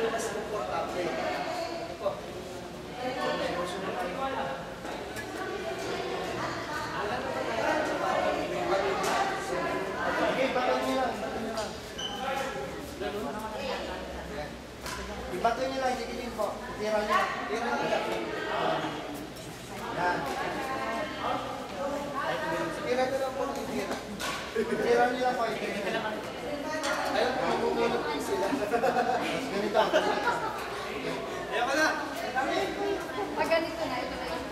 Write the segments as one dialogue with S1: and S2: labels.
S1: kayo mas komportable. Ito. Okay, bato nyo lang. Ibato nyo lang, dikilin po. Tira nyo lang. Tira nyo lang. Yan. Tira nyo lang po ng tira. Tira nyo lang po. Ayun, mamumulot po sila. Ganito. Ayaw ka na.
S2: Pag ganito na, ito na yung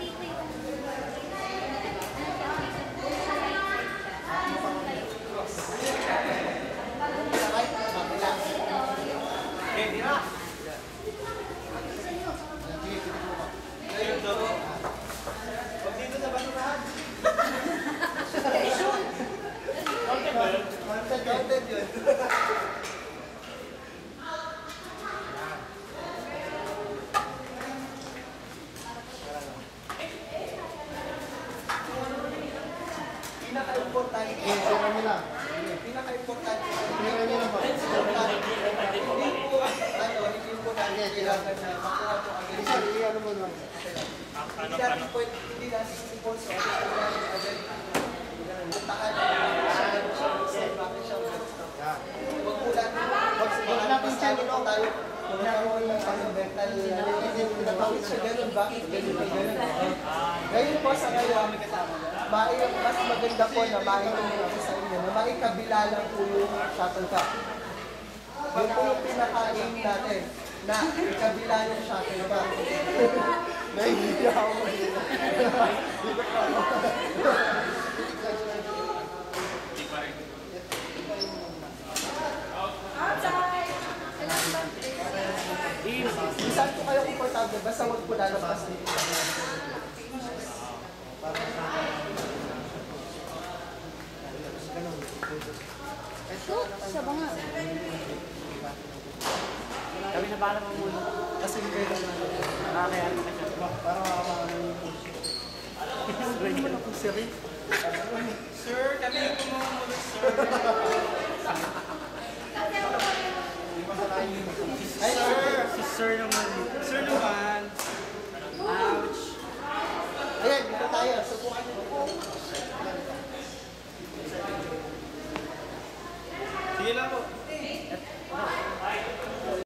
S1: Counted yun. Pinaka-importante. Tira nyo lang. Pinaka-importante. Tira nyo lang ba? Hindi po, hindi po natin kailangan na makuha po agad. Hindi natin impulso. Agad. Puntahan na. Bakit siya magkulan? Huwag natin siya ito tayo. Huwag natin yung mental. Pinatawid siya ganun. Bakit ganun? Ngayon po sa ngayon, mas maganda po na maitong sa inyo, na maikabila lang po yung shuttlecock. Yun po yung pinaka-aim natin, na ikabila yung shuttlecock. Nahihiya ako mo dito. Dito pa ako. Saan po kayo komportable? Basta huwag po lalabas dito.
S2: ito, sa banga.
S3: Kami na bahala mo muna.
S1: Kasi kayo lang
S3: Nakakayaan ka siya.
S1: para makakaano yung puso. Hindi mo na po sir.
S3: Sir, kami na kumamulot, sir.
S1: Ay, sir!
S3: Si sir naman. Sir naman. Ouch.
S1: Ayan, dito tayo. Subukan nyo